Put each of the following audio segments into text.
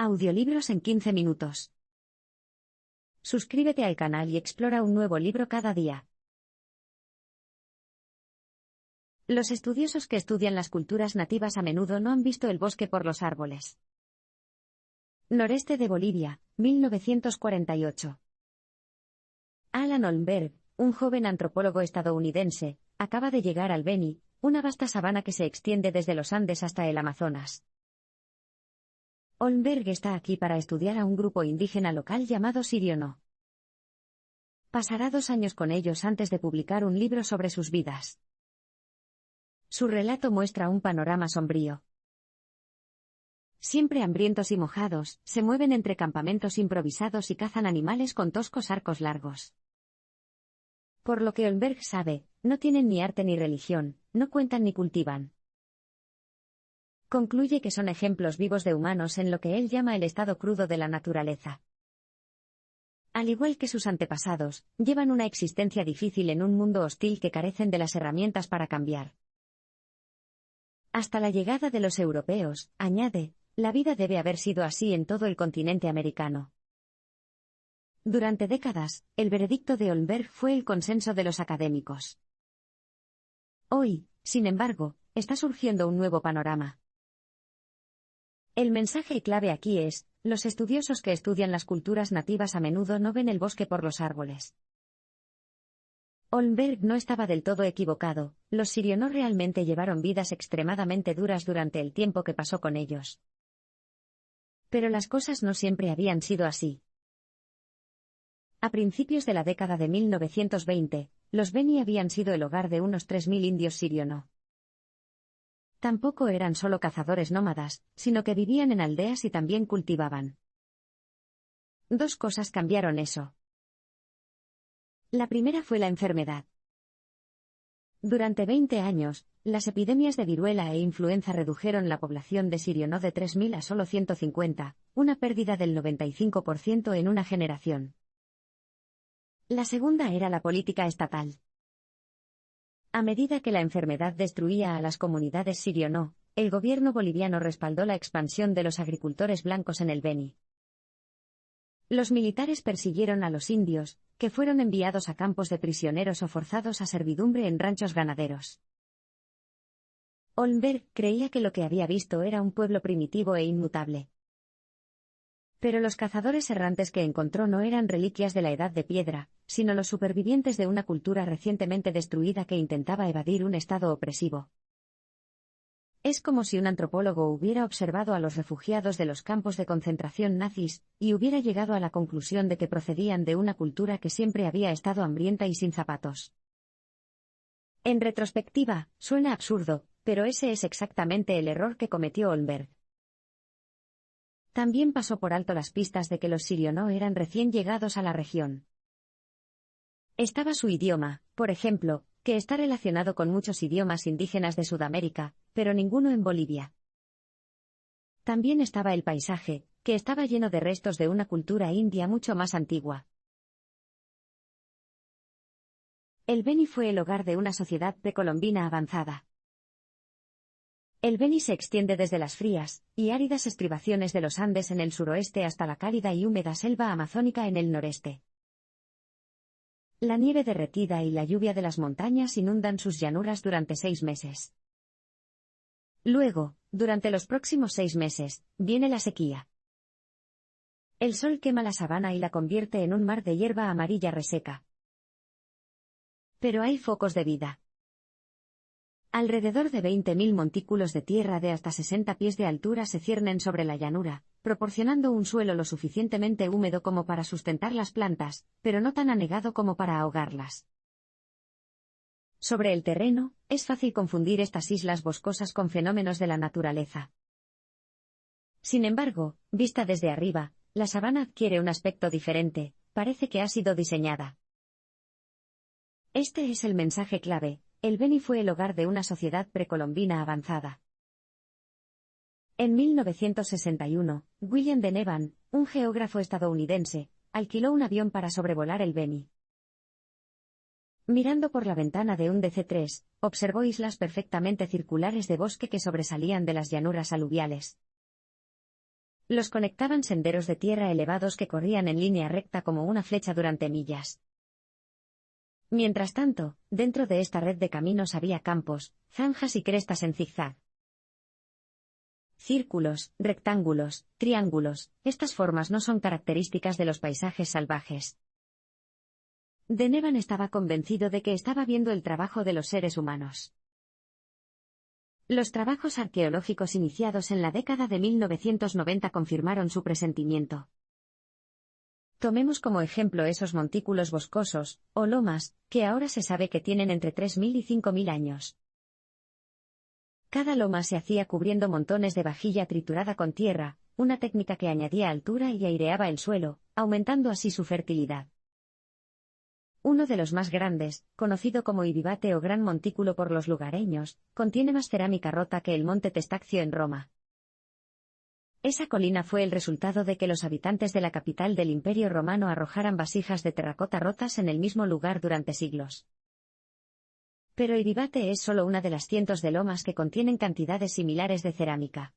Audiolibros en 15 minutos. Suscríbete al canal y explora un nuevo libro cada día. Los estudiosos que estudian las culturas nativas a menudo no han visto el bosque por los árboles. Noreste de Bolivia, 1948. Alan Olmberg, un joven antropólogo estadounidense, acaba de llegar al Beni, una vasta sabana que se extiende desde los Andes hasta el Amazonas. Olmberg está aquí para estudiar a un grupo indígena local llamado Siriono. Pasará 2 años con ellos antes de publicar un libro sobre sus vidas. Su relato muestra un panorama sombrío. Siempre hambrientos y mojados, se mueven entre campamentos improvisados y cazan animales con toscos arcos largos. Por lo que Olmberg sabe, no tienen ni arte ni religión, no cuentan ni cultivan. Concluye que son ejemplos vivos de humanos en lo que él llama el estado crudo de la naturaleza. Al igual que sus antepasados, llevan una existencia difícil en un mundo hostil que carecen de las herramientas para cambiar. Hasta la llegada de los europeos, añade, la vida debe haber sido así en todo el continente americano. Durante décadas, el veredicto de Olmberg fue el consenso de los académicos. Hoy, sin embargo, está surgiendo un nuevo panorama. El mensaje clave aquí es, los estudiosos que estudian las culturas nativas a menudo no ven el bosque por los árboles. Olmberg no estaba del todo equivocado, los Siriono realmente llevaron vidas extremadamente duras durante el tiempo que pasó con ellos. Pero las cosas no siempre habían sido así. A principios de la década de 1920, los Beni habían sido el hogar de unos 3.000 indios Siriono. Tampoco eran solo cazadores nómadas, sino que vivían en aldeas y también cultivaban. 2 cosas cambiaron eso. La primera fue la enfermedad. Durante 20 años, las epidemias de viruela e influenza redujeron la población de Siriono de 3.000 a solo 150, una pérdida del 95% en una generación. La segunda era la política estatal. A medida que la enfermedad destruía a las comunidades Siriono, el gobierno boliviano respaldó la expansión de los agricultores blancos en el Beni. Los militares persiguieron a los indios, que fueron enviados a campos de prisioneros o forzados a servidumbre en ranchos ganaderos. Olmberg creía que lo que había visto era un pueblo primitivo e inmutable. Pero los cazadores errantes que encontró no eran reliquias de la Edad de Piedra, sino los supervivientes de una cultura recientemente destruida que intentaba evadir un estado opresivo. Es como si un antropólogo hubiera observado a los refugiados de los campos de concentración nazis, y hubiera llegado a la conclusión de que procedían de una cultura que siempre había estado hambrienta y sin zapatos. En retrospectiva, suena absurdo, pero ese es exactamente el error que cometió Olmberg. También pasó por alto las pistas de que los Siriono eran recién llegados a la región. Estaba su idioma, por ejemplo, que está relacionado con muchos idiomas indígenas de Sudamérica, pero ninguno en Bolivia. También estaba el paisaje, que estaba lleno de restos de una cultura india mucho más antigua. El Beni fue el hogar de una sociedad precolombina avanzada. El Beni se extiende desde las frías y áridas estribaciones de los Andes en el suroeste hasta la cálida y húmeda selva amazónica en el noreste. La nieve derretida y la lluvia de las montañas inundan sus llanuras durante 6 meses. Luego, durante los próximos 6 meses, viene la sequía. El sol quema la sabana y la convierte en un mar de hierba amarilla reseca. Pero hay focos de vida. Alrededor de 20.000 montículos de tierra de hasta 60 pies de altura se ciernen sobre la llanura, proporcionando un suelo lo suficientemente húmedo como para sustentar las plantas, pero no tan anegado como para ahogarlas. Sobre el terreno, es fácil confundir estas islas boscosas con fenómenos de la naturaleza. Sin embargo, vista desde arriba, la sabana adquiere un aspecto diferente, parece que ha sido diseñada. Este es el mensaje clave. El Beni fue el hogar de una sociedad precolombina avanzada. En 1961, William D. Nevan, un geógrafo estadounidense, alquiló un avión para sobrevolar el Beni. Mirando por la ventana de un DC-3, observó islas perfectamente circulares de bosque que sobresalían de las llanuras aluviales. Los conectaban senderos de tierra elevados que corrían en línea recta como una flecha durante millas. Mientras tanto, dentro de esta red de caminos había campos, zanjas y crestas en zigzag. Círculos, rectángulos, triángulos, estas formas no son características de los paisajes salvajes. Denevan estaba convencido de que estaba viendo el trabajo de los seres humanos. Los trabajos arqueológicos iniciados en la década de 1990 confirmaron su presentimiento. Tomemos como ejemplo esos montículos boscosos, o lomas, que ahora se sabe que tienen entre 3.000 y 5.000 años. Cada loma se hacía cubriendo montones de vajilla triturada con tierra, una técnica que añadía altura y aireaba el suelo, aumentando así su fertilidad. Uno de los más grandes, conocido como Ibibate o Gran Montículo por los lugareños, contiene más cerámica rota que el monte Testaccio en Roma. Esa colina fue el resultado de que los habitantes de la capital del Imperio Romano arrojaran vasijas de terracota rotas en el mismo lugar durante siglos. Pero Ibibate es solo una de las cientos de lomas que contienen cantidades similares de cerámica.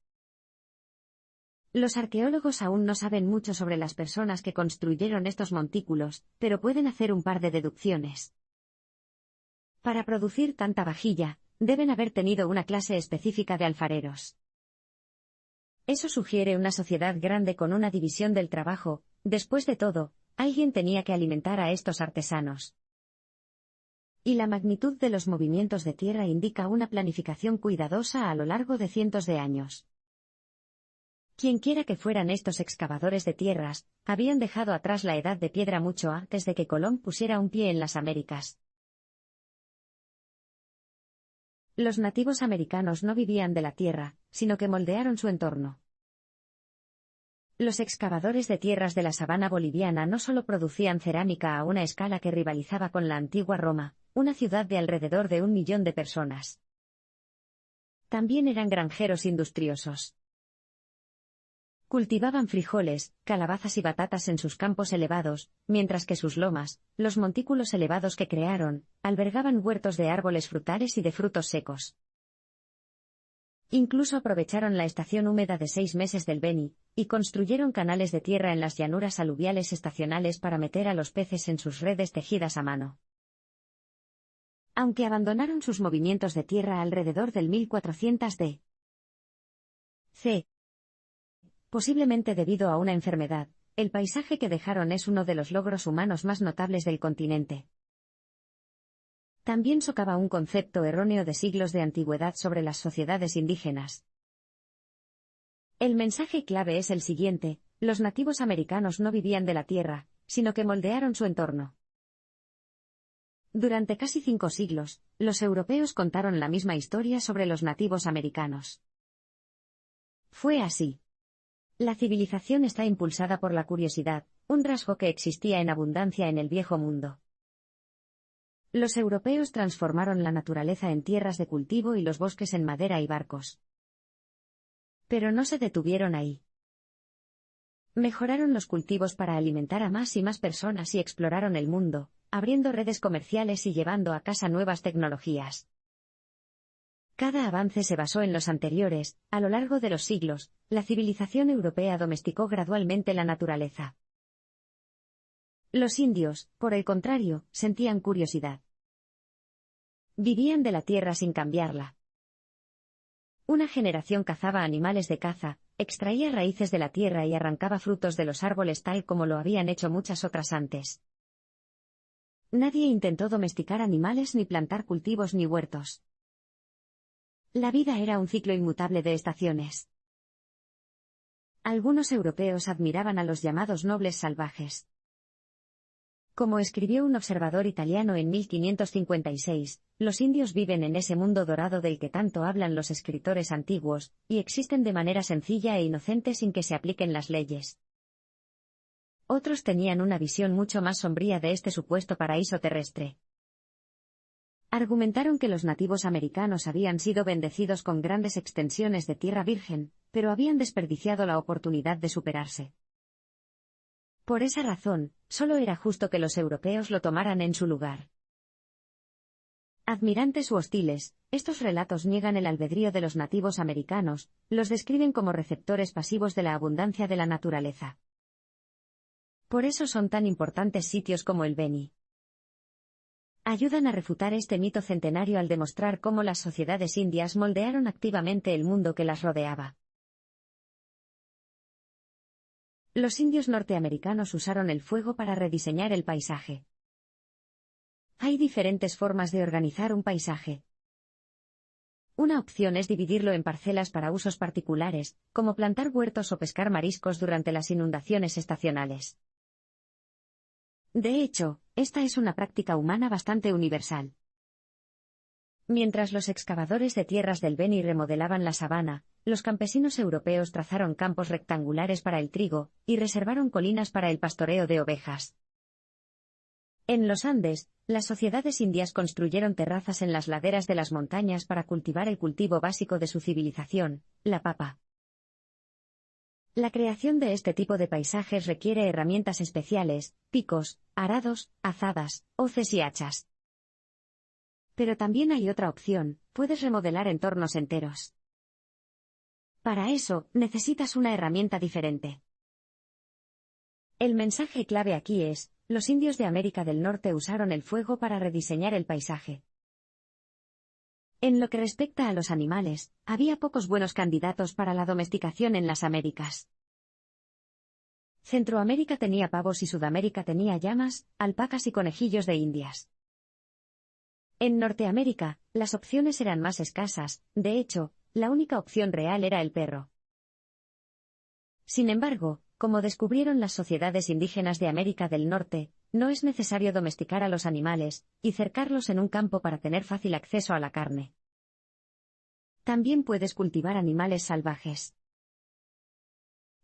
Los arqueólogos aún no saben mucho sobre las personas que construyeron estos montículos, pero pueden hacer un par de deducciones. Para producir tanta vajilla, deben haber tenido una clase específica de alfareros. Eso sugiere una sociedad grande con una división del trabajo. Después de todo, alguien tenía que alimentar a estos artesanos. Y la magnitud de los movimientos de tierra indica una planificación cuidadosa a lo largo de cientos de años. Quienquiera que fueran estos excavadores de tierras, habían dejado atrás la edad de piedra mucho antes de que Colón pusiera un pie en las Américas. Los nativos americanos no vivían de la tierra, sino que moldearon su entorno. Los excavadores de tierras de la sabana boliviana no solo producían cerámica a una escala que rivalizaba con la antigua Roma, una ciudad de alrededor de 1 millón de personas. También eran granjeros industriosos. Cultivaban frijoles, calabazas y batatas en sus campos elevados, mientras que sus lomas, los montículos elevados que crearon, albergaban huertos de árboles frutales y de frutos secos. Incluso aprovecharon la estación húmeda de 6 meses del Beni, y construyeron canales de tierra en las llanuras aluviales estacionales para meter a los peces en sus redes tejidas a mano. Aunque abandonaron sus movimientos de tierra alrededor del 1400 d.C., posiblemente debido a una enfermedad, el paisaje que dejaron es uno de los logros humanos más notables del continente. También socava un concepto erróneo de siglos de antigüedad sobre las sociedades indígenas. El mensaje clave es el siguiente: los nativos americanos no vivían de la tierra, sino que moldearon su entorno. Durante casi 5 siglos, los europeos contaron la misma historia sobre los nativos americanos. Fue así. La civilización está impulsada por la curiosidad, un rasgo que existía en abundancia en el viejo mundo. Los europeos transformaron la naturaleza en tierras de cultivo y los bosques en madera y barcos. Pero no se detuvieron ahí. Mejoraron los cultivos para alimentar a más y más personas y exploraron el mundo, abriendo redes comerciales y llevando a casa nuevas tecnologías. Cada avance se basó en los anteriores. A lo largo de los siglos, la civilización europea domesticó gradualmente la naturaleza. Los indios, por el contrario, sentían curiosidad. Vivían de la tierra sin cambiarla. Una generación cazaba animales de caza, extraía raíces de la tierra y arrancaba frutos de los árboles tal como lo habían hecho muchas otras antes. Nadie intentó domesticar animales ni plantar cultivos ni huertos. La vida era un ciclo inmutable de estaciones. Algunos europeos admiraban a los llamados nobles salvajes. Como escribió un observador italiano en 1556, los indios viven en ese mundo dorado del que tanto hablan los escritores antiguos, y existen de manera sencilla e inocente sin que se apliquen las leyes. Otros tenían una visión mucho más sombría de este supuesto paraíso terrestre. Argumentaron que los nativos americanos habían sido bendecidos con grandes extensiones de tierra virgen, pero habían desperdiciado la oportunidad de superarse. Por esa razón, solo era justo que los europeos lo tomaran en su lugar. Admirantes u hostiles, estos relatos niegan el albedrío de los nativos americanos, los describen como receptores pasivos de la abundancia de la naturaleza. Por eso son tan importantes sitios como el Beni. Ayudan a refutar este mito centenario al demostrar cómo las sociedades indias moldearon activamente el mundo que las rodeaba. Los indios norteamericanos usaron el fuego para rediseñar el paisaje. Hay diferentes formas de organizar un paisaje. Una opción es dividirlo en parcelas para usos particulares, como plantar huertos o pescar mariscos durante las inundaciones estacionales. De hecho, esta es una práctica humana bastante universal. Mientras los excavadores de tierras del Beni remodelaban la sabana, los campesinos europeos trazaron campos rectangulares para el trigo, y reservaron colinas para el pastoreo de ovejas. En los Andes, las sociedades indias construyeron terrazas en las laderas de las montañas para cultivar el cultivo básico de su civilización, la papa. La creación de este tipo de paisajes requiere herramientas especiales, picos, arados, azadas, hoces y hachas. Pero también hay otra opción, puedes remodelar entornos enteros. Para eso, necesitas una herramienta diferente. El mensaje clave aquí es, los indios de América del Norte usaron el fuego para rediseñar el paisaje. En lo que respecta a los animales, había pocos buenos candidatos para la domesticación en las Américas. Centroamérica tenía pavos y Sudamérica tenía llamas, alpacas y conejillos de Indias. En Norteamérica, las opciones eran más escasas, de hecho, la única opción real era el perro. Sin embargo, como descubrieron las sociedades indígenas de América del Norte, no es necesario domesticar a los animales, y cercarlos en un campo para tener fácil acceso a la carne. También puedes cultivar animales salvajes.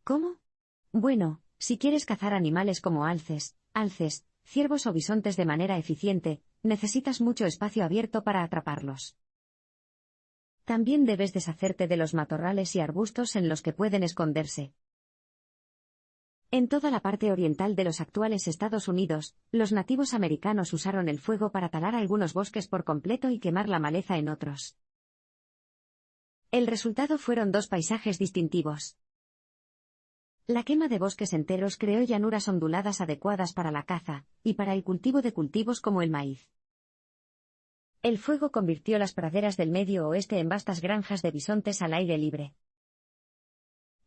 ¿Cómo? Bueno, si quieres cazar animales como alces, ciervos o bisontes de manera eficiente, necesitas mucho espacio abierto para atraparlos. También debes deshacerte de los matorrales y arbustos en los que pueden esconderse. En toda la parte oriental de los actuales Estados Unidos, los nativos americanos usaron el fuego para talar algunos bosques por completo y quemar la maleza en otros. El resultado fueron dos paisajes distintivos. La quema de bosques enteros creó llanuras onduladas adecuadas para la caza, y para el cultivo de cultivos como el maíz. El fuego convirtió las praderas del Medio Oeste en vastas granjas de bisontes al aire libre.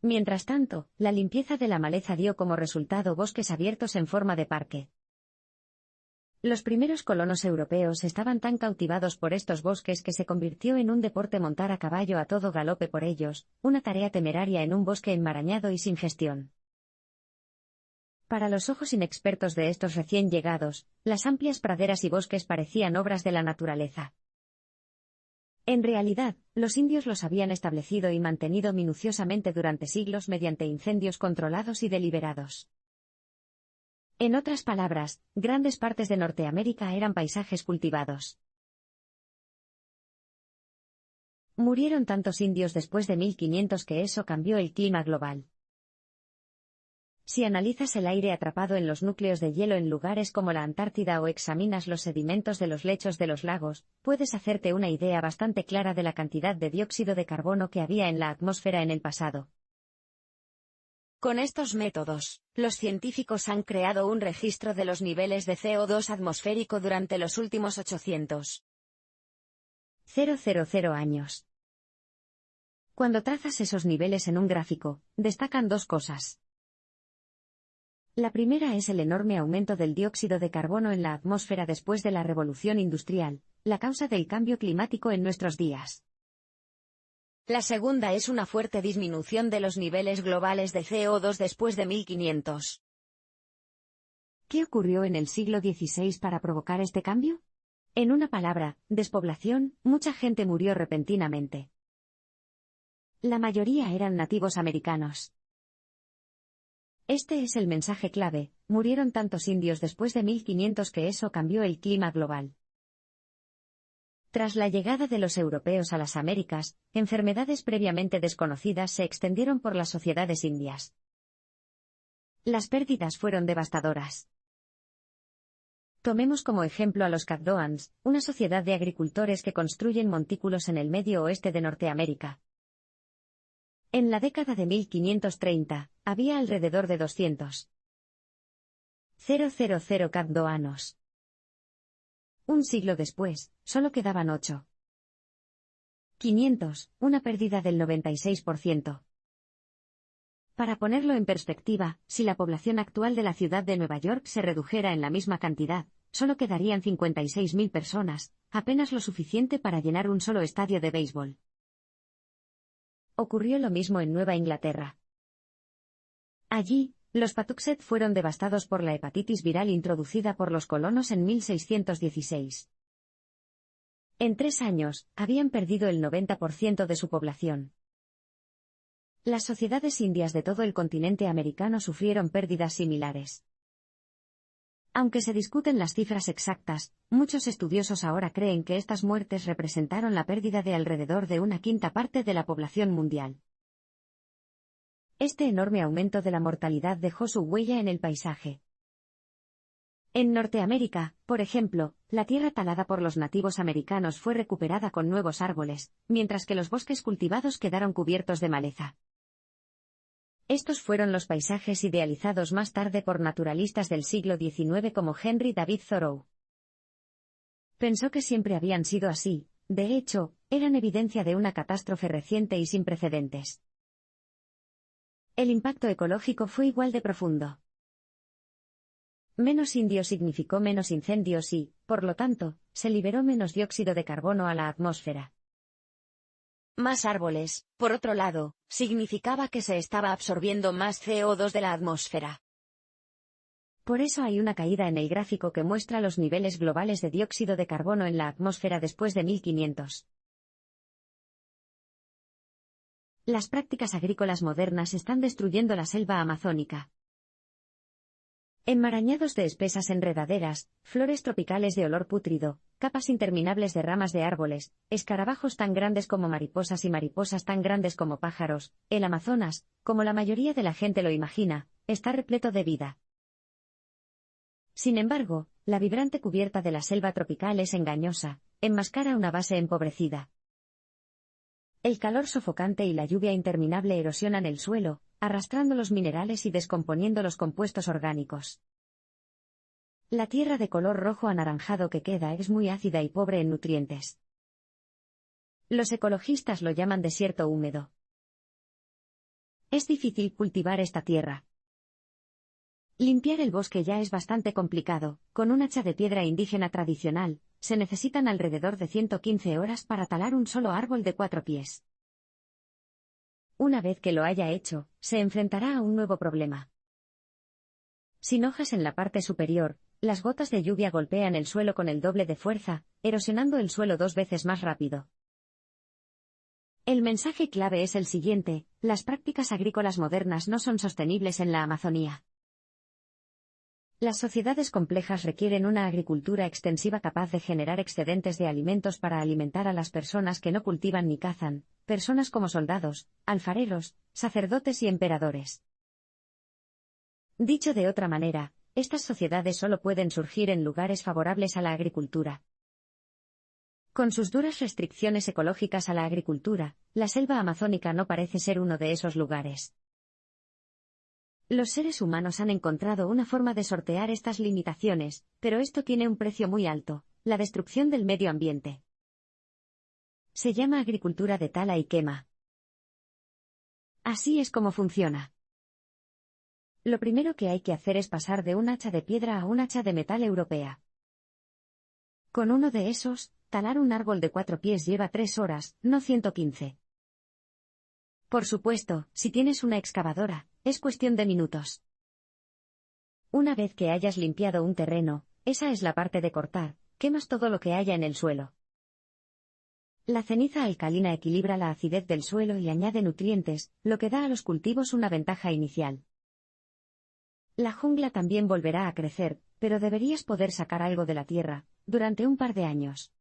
Mientras tanto, la limpieza de la maleza dio como resultado bosques abiertos en forma de parque. Los primeros colonos europeos estaban tan cautivados por estos bosques que se convirtió en un deporte montar a caballo a todo galope por ellos, una tarea temeraria en un bosque enmarañado y sin gestión. Para los ojos inexpertos de estos recién llegados, las amplias praderas y bosques parecían obras de la naturaleza. En realidad, los indios los habían establecido y mantenido minuciosamente durante siglos mediante incendios controlados y deliberados. En otras palabras, grandes partes de Norteamérica eran paisajes cultivados. Murieron tantos indios después de 1500 que eso cambió el clima global. Si analizas el aire atrapado en los núcleos de hielo en lugares como la Antártida o examinas los sedimentos de los lechos de los lagos, puedes hacerte una idea bastante clara de la cantidad de dióxido de carbono que había en la atmósfera en el pasado. Con estos métodos, los científicos han creado un registro de los niveles de CO2 atmosférico durante los últimos 800.000 años. Cuando trazas esos niveles en un gráfico, destacan dos cosas. La primera es el enorme aumento del dióxido de carbono en la atmósfera después de la revolución industrial, la causa del cambio climático en nuestros días. La segunda es una fuerte disminución de los niveles globales de CO2 después de 1500. ¿Qué ocurrió en el siglo XVI para provocar este cambio? En una palabra, despoblación, mucha gente murió repentinamente. La mayoría eran nativos americanos. Este es el mensaje clave, murieron tantos indios después de 1500 que eso cambió el clima global. Tras la llegada de los europeos a las Américas, enfermedades previamente desconocidas se extendieron por las sociedades indias. Las pérdidas fueron devastadoras. Tomemos como ejemplo a los Caddoans, una sociedad de agricultores que construyen montículos en el medio oeste de Norteamérica. En la década de 1530, había alrededor de 200,000 caddoanos. Un siglo después, solo quedaban 8,500, una pérdida del 96%. Para ponerlo en perspectiva, si la población actual de la ciudad de Nueva York se redujera en la misma cantidad, solo quedarían 56.000 personas, apenas lo suficiente para llenar un solo estadio de béisbol. Ocurrió lo mismo en Nueva Inglaterra. Allí, los Patuxet fueron devastados por la hepatitis viral introducida por los colonos en 1616. En 3 años, habían perdido el 90% de su población. Las sociedades indias de todo el continente americano sufrieron pérdidas similares. Aunque se discuten las cifras exactas, muchos estudiosos ahora creen que estas muertes representaron la pérdida de alrededor de 1/5 parte de la población mundial. Este enorme aumento de la mortalidad dejó su huella en el paisaje. En Norteamérica, por ejemplo, la tierra talada por los nativos americanos fue recuperada con nuevos árboles, mientras que los bosques cultivados quedaron cubiertos de maleza. Estos fueron los paisajes idealizados más tarde por naturalistas del siglo XIX como Henry David Thoreau. Pensó que siempre habían sido así, de hecho, eran evidencia de una catástrofe reciente y sin precedentes. El impacto ecológico fue igual de profundo. Menos indios significó menos incendios y, por lo tanto, se liberó menos dióxido de carbono a la atmósfera. Más árboles, por otro lado, significaba que se estaba absorbiendo más CO2 de la atmósfera. Por eso hay una caída en el gráfico que muestra los niveles globales de dióxido de carbono en la atmósfera después de 1500. Las prácticas agrícolas modernas están destruyendo la selva amazónica. Enmarañados de espesas enredaderas, flores tropicales de olor pútrido, capas interminables de ramas de árboles, escarabajos tan grandes como mariposas y mariposas tan grandes como pájaros, el Amazonas, como la mayoría de la gente lo imagina, está repleto de vida. Sin embargo, la vibrante cubierta de la selva tropical es engañosa, enmascara una base empobrecida. El calor sofocante y la lluvia interminable erosionan el suelo, arrastrando los minerales y descomponiendo los compuestos orgánicos. La tierra de color rojo anaranjado que queda es muy ácida y pobre en nutrientes. Los ecologistas lo llaman desierto húmedo. Es difícil cultivar esta tierra. Limpiar el bosque ya es bastante complicado, con un hacha de piedra indígena tradicional, se necesitan alrededor de 115 horas para talar un solo árbol de 4 pies. Una vez que lo haya hecho, se enfrentará a un nuevo problema. Sin hojas en la parte superior, las gotas de lluvia golpean el suelo con el doble de fuerza, erosionando el suelo 2 veces más rápido. El mensaje clave es el siguiente: las prácticas agrícolas modernas no son sostenibles en la Amazonía. Las sociedades complejas requieren una agricultura extensiva capaz de generar excedentes de alimentos para alimentar a las personas que no cultivan ni cazan, personas como soldados, alfareros, sacerdotes y emperadores. Dicho de otra manera, estas sociedades solo pueden surgir en lugares favorables a la agricultura. Con sus duras restricciones ecológicas a la agricultura, la selva amazónica no parece ser uno de esos lugares. Los seres humanos han encontrado una forma de sortear estas limitaciones, pero esto tiene un precio muy alto: la destrucción del medio ambiente. Se llama agricultura de tala y quema. Así es como funciona. Lo primero que hay que hacer es pasar de un hacha de piedra a un hacha de metal europea. Con uno de esos, talar un árbol de 4 pies lleva 3 horas, no 115. Por supuesto, si tienes una excavadora, es cuestión de minutos. Una vez que hayas limpiado un terreno, esa es la parte de cortar, quemas todo lo que haya en el suelo. La ceniza alcalina equilibra la acidez del suelo y añade nutrientes, lo que da a los cultivos una ventaja inicial. La jungla también volverá a crecer, pero deberías poder sacar algo de la tierra, durante un par de años.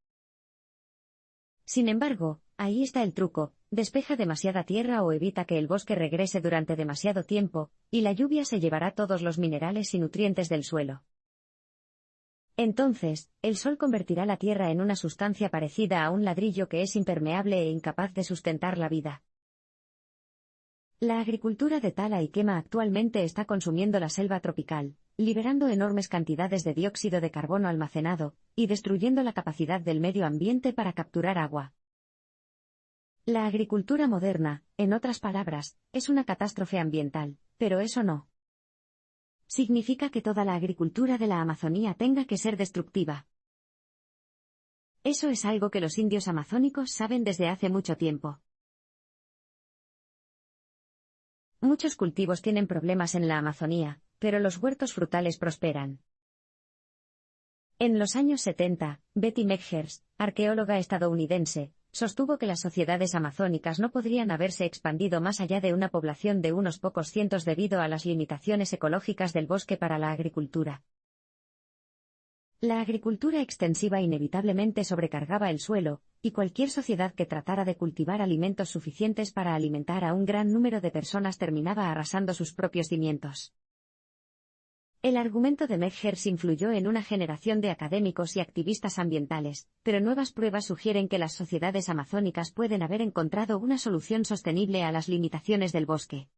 Sin embargo, ahí está el truco: despeja demasiada tierra o evita que el bosque regrese durante demasiado tiempo, y la lluvia se llevará todos los minerales y nutrientes del suelo. Entonces, el sol convertirá la tierra en una sustancia parecida a un ladrillo que es impermeable e incapaz de sustentar la vida. La agricultura de tala y quema actualmente está consumiendo la selva tropical, liberando enormes cantidades de dióxido de carbono almacenado, y destruyendo la capacidad del medio ambiente para capturar agua. La agricultura moderna, en otras palabras, es una catástrofe ambiental, pero eso no significa que toda la agricultura de la Amazonía tenga que ser destructiva. Eso es algo que los indios amazónicos saben desde hace mucho tiempo. Muchos cultivos tienen problemas en la Amazonía, pero los huertos frutales prosperan. En los años 70, Betty Medgers, arqueóloga estadounidense, sostuvo que las sociedades amazónicas no podrían haberse expandido más allá de una población de unos pocos cientos debido a las limitaciones ecológicas del bosque para la agricultura. La agricultura extensiva inevitablemente sobrecargaba el suelo, y cualquier sociedad que tratara de cultivar alimentos suficientes para alimentar a un gran número de personas terminaba arrasando sus propios cimientos. El argumento de Medgers influyó en una generación de académicos y activistas ambientales, pero nuevas pruebas sugieren que las sociedades amazónicas pueden haber encontrado una solución sostenible a las limitaciones del bosque.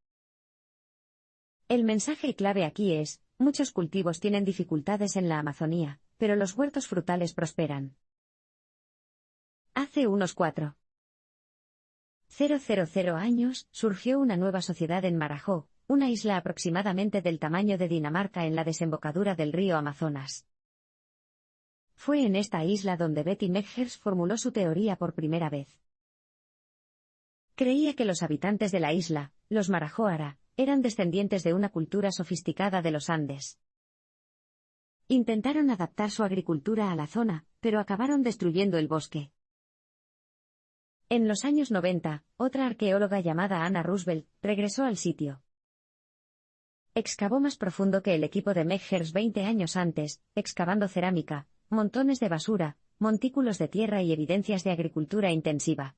El mensaje clave aquí es: muchos cultivos tienen dificultades en la Amazonía, pero los huertos frutales prosperan. Hace unos 4,000 años, surgió una nueva sociedad en Marajó, una isla aproximadamente del tamaño de Dinamarca en la desembocadura del río Amazonas. Fue en esta isla donde Betty Medgers formuló su teoría por primera vez. Creía que los habitantes de la isla, los Marajoara, eran descendientes de una cultura sofisticada de los Andes. Intentaron adaptar su agricultura a la zona, pero acabaron destruyendo el bosque. En los años 90, otra arqueóloga llamada Anna Roosevelt regresó al sitio. Excavó más profundo que el equipo de Medgers 20 años antes, excavando cerámica, montones de basura, montículos de tierra y evidencias de agricultura intensiva.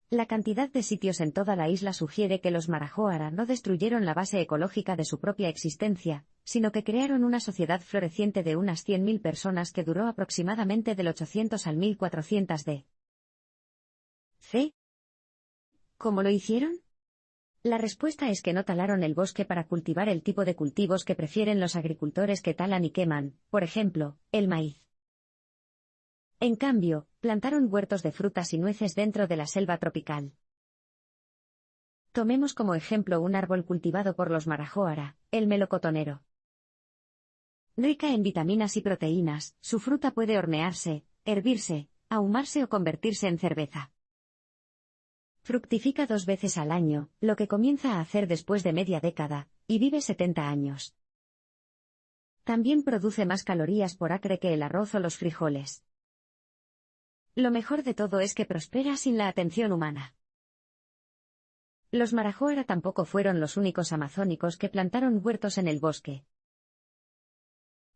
La cantidad de sitios en toda la isla sugiere que los Marajoara no destruyeron la base ecológica de su propia existencia, sino que crearon una sociedad floreciente de unas 100.000 personas que duró aproximadamente del 800 al 1400 d.C. ¿Cómo lo hicieron? La respuesta es que no talaron el bosque para cultivar el tipo de cultivos que prefieren los agricultores que talan y queman, por ejemplo, el maíz. En cambio, plantaron huertos de frutas y nueces dentro de la selva tropical. Tomemos como ejemplo un árbol cultivado por los Marajoara, el melocotonero. Rica en vitaminas y proteínas, su fruta puede hornearse, hervirse, ahumarse o convertirse en cerveza. Fructifica 2 veces al año, lo que comienza a hacer después de media década, y vive 70 años. También produce más calorías por acre que el arroz o los frijoles. Lo mejor de todo es que prospera sin la atención humana. Los Marajoara tampoco fueron los únicos amazónicos que plantaron huertos en el bosque.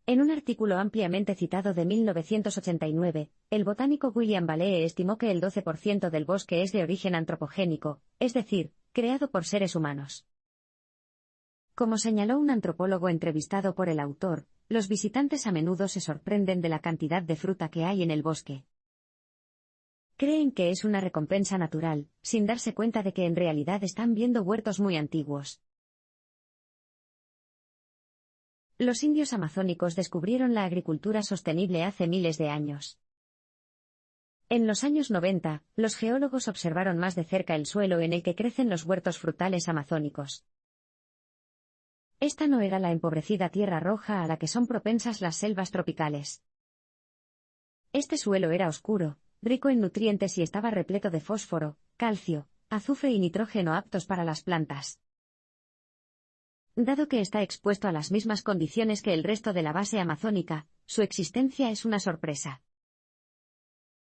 En un artículo ampliamente citado de 1989, el botánico William Balee estimó que el 12% del bosque es de origen antropogénico, es decir, creado por seres humanos. Como señaló un antropólogo entrevistado por el autor, los visitantes a menudo se sorprenden de la cantidad de fruta que hay en el bosque. Creen que es una recompensa natural, sin darse cuenta de que en realidad están viendo huertos muy antiguos. Los indios amazónicos descubrieron la agricultura sostenible hace miles de años. En los años 90, los geólogos observaron más de cerca el suelo en el que crecen los huertos frutales amazónicos. Esta no era la empobrecida tierra roja a la que son propensas las selvas tropicales. Este suelo era oscuro, rico en nutrientes y estaba repleto de fósforo, calcio, azufre y nitrógeno aptos para las plantas. Dado que está expuesto a las mismas condiciones que el resto de la base amazónica, su existencia es una sorpresa.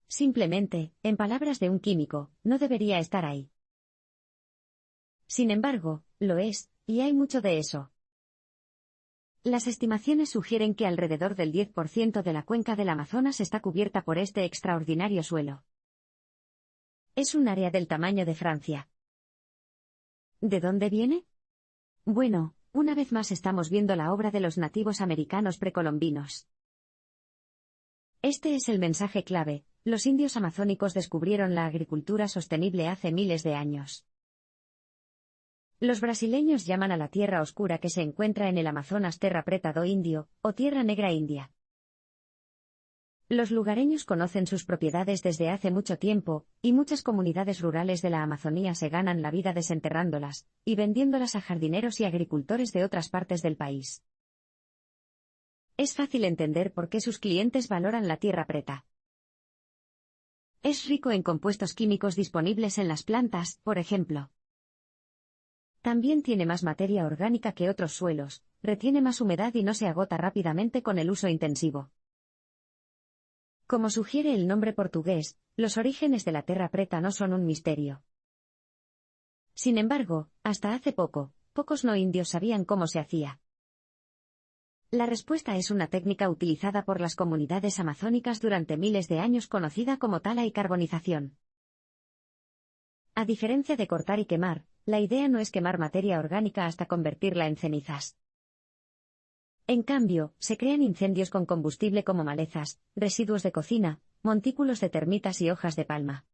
Simplemente, en palabras de un químico, no debería estar ahí. Sin embargo, lo es, y hay mucho de eso. Las estimaciones sugieren que alrededor del 10% de la cuenca del Amazonas está cubierta por este extraordinario suelo. Es un área del tamaño de Francia. ¿De dónde viene? Bueno, una vez más estamos viendo la obra de los nativos americanos precolombinos. Este es el mensaje clave: los indios amazónicos descubrieron la agricultura sostenible hace miles de años. Los brasileños llaman a la tierra oscura que se encuentra en el Amazonas Terra Preta do Indio, o Tierra Negra India. Los lugareños conocen sus propiedades desde hace mucho tiempo, y muchas comunidades rurales de la Amazonía se ganan la vida desenterrándolas y vendiéndolas a jardineros y agricultores de otras partes del país. Es fácil entender por qué sus clientes valoran la tierra preta. Es rico en compuestos químicos disponibles en las plantas, por ejemplo. También tiene más materia orgánica que otros suelos, retiene más humedad y no se agota rápidamente con el uso intensivo. Como sugiere el nombre portugués, los orígenes de la terra preta no son un misterio. Sin embargo, hasta hace poco, pocos no indios sabían cómo se hacía. La respuesta es una técnica utilizada por las comunidades amazónicas durante miles de años conocida como tala y carbonización. A diferencia de cortar y quemar, la idea no es quemar materia orgánica hasta convertirla en cenizas. En cambio, se crean incendios con combustible como malezas, residuos de cocina, montículos de termitas y hojas de palma.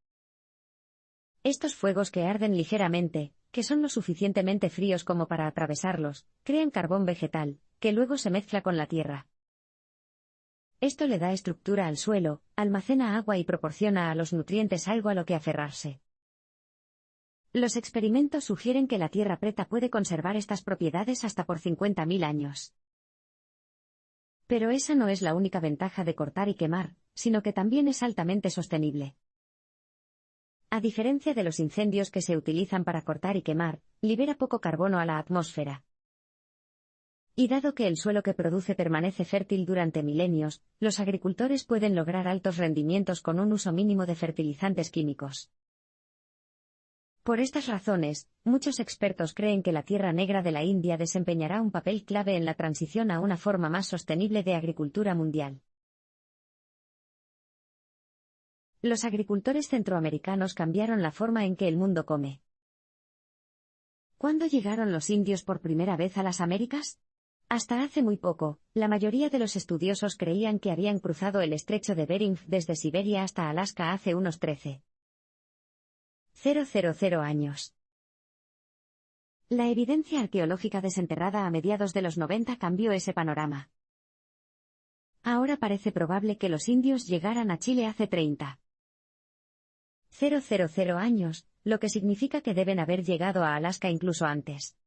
Estos fuegos que arden ligeramente, que son lo suficientemente fríos como para atravesarlos, crean carbón vegetal, que luego se mezcla con la tierra. Esto le da estructura al suelo, almacena agua y proporciona a los nutrientes algo a lo que aferrarse. Los experimentos sugieren que la tierra preta puede conservar estas propiedades hasta por 50.000 años. Pero esa no es la única ventaja de cortar y quemar, sino que también es altamente sostenible. A diferencia de los incendios que se utilizan para cortar y quemar, libera poco carbono a la atmósfera. Y dado que el suelo que produce permanece fértil durante milenios, los agricultores pueden lograr altos rendimientos con un uso mínimo de fertilizantes químicos. Por estas razones, muchos expertos creen que la Tierra Negra de la India desempeñará un papel clave en la transición a una forma más sostenible de agricultura mundial. Los agricultores centroamericanos cambiaron la forma en que el mundo come. ¿Cuándo llegaron los indios por primera vez a las Américas? Hasta hace muy poco, la mayoría de los estudiosos creían que habían cruzado el estrecho de Bering desde Siberia hasta Alaska hace unos 13.000 años. La evidencia arqueológica desenterrada a mediados de los 90 cambió ese panorama. Ahora parece probable que los indios llegaran a Chile hace 30.000 años, lo que significa que deben haber llegado a Alaska incluso antes.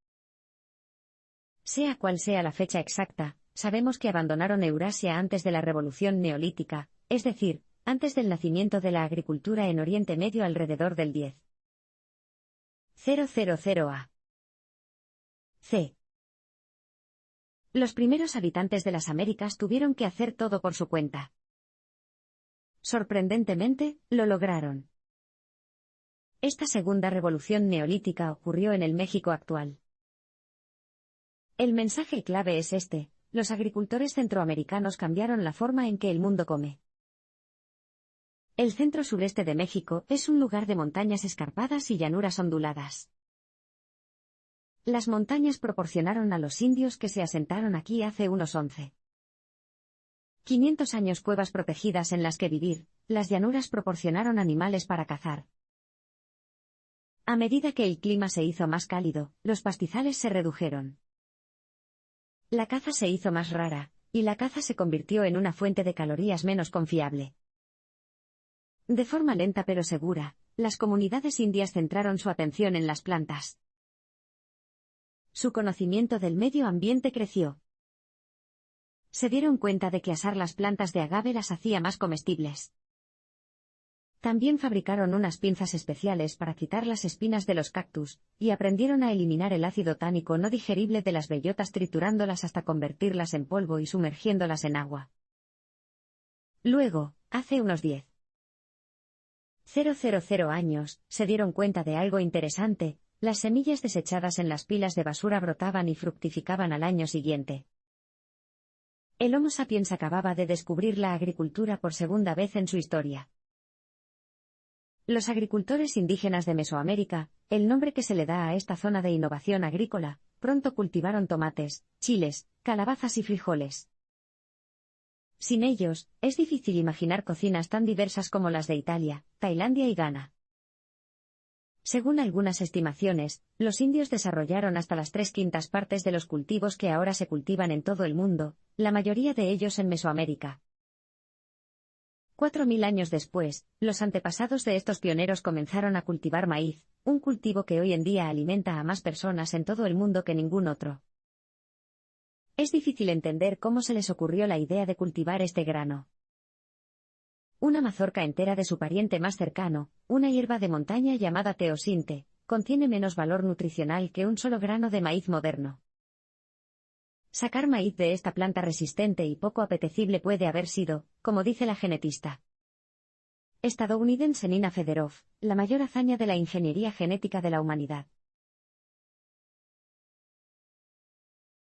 Sea cual sea la fecha exacta, sabemos que abandonaron Eurasia antes de la Revolución Neolítica, es decir, antes del nacimiento de la agricultura en Oriente Medio alrededor del 10.000 a.C. Los primeros habitantes de las Américas tuvieron que hacer todo por su cuenta. Sorprendentemente, lo lograron. Esta segunda revolución neolítica ocurrió en el México actual. El mensaje clave es este: los agricultores centroamericanos cambiaron la forma en que el mundo come. El centro sureste de México es un lugar de montañas escarpadas y llanuras onduladas. Las montañas proporcionaron a los indios que se asentaron aquí hace unos 11.500 años cuevas protegidas en las que vivir. Las llanuras proporcionaron animales para cazar. A medida que el clima se hizo más cálido, los pastizales se redujeron. La caza se hizo más rara, y la caza se convirtió en una fuente de calorías menos confiable. De forma lenta pero segura, las comunidades indias centraron su atención en las plantas. Su conocimiento del medio ambiente creció. Se dieron cuenta de que asar las plantas de agave las hacía más comestibles. También fabricaron unas pinzas especiales para quitar las espinas de los cactus, y aprendieron a eliminar el ácido tánico no digerible de las bellotas triturándolas hasta convertirlas en polvo y sumergiéndolas en agua. Luego, hace unos 10.000 años, se dieron cuenta de algo interesante: las semillas desechadas en las pilas de basura brotaban y fructificaban al año siguiente. El Homo sapiens acababa de descubrir la agricultura por segunda vez en su historia. Los agricultores indígenas de Mesoamérica, el nombre que se le da a esta zona de innovación agrícola, pronto cultivaron tomates, chiles, calabazas y frijoles. Sin ellos, es difícil imaginar cocinas tan diversas como las de Italia, Tailandia y Ghana. Según algunas estimaciones, los indios desarrollaron hasta las 3/5 partes de los cultivos que ahora se cultivan en todo el mundo, la mayoría de ellos en Mesoamérica. 4000 años después, los antepasados de estos pioneros comenzaron a cultivar maíz, un cultivo que hoy en día alimenta a más personas en todo el mundo que ningún otro. Es difícil entender cómo se les ocurrió la idea de cultivar este grano. Una mazorca entera de su pariente más cercano, una hierba de montaña llamada teosinte, contiene menos valor nutricional que un solo grano de maíz moderno. Sacar maíz de esta planta resistente y poco apetecible puede haber sido, como dice la genetista estadounidense Nina Federoff, la mayor hazaña de la ingeniería genética de la humanidad.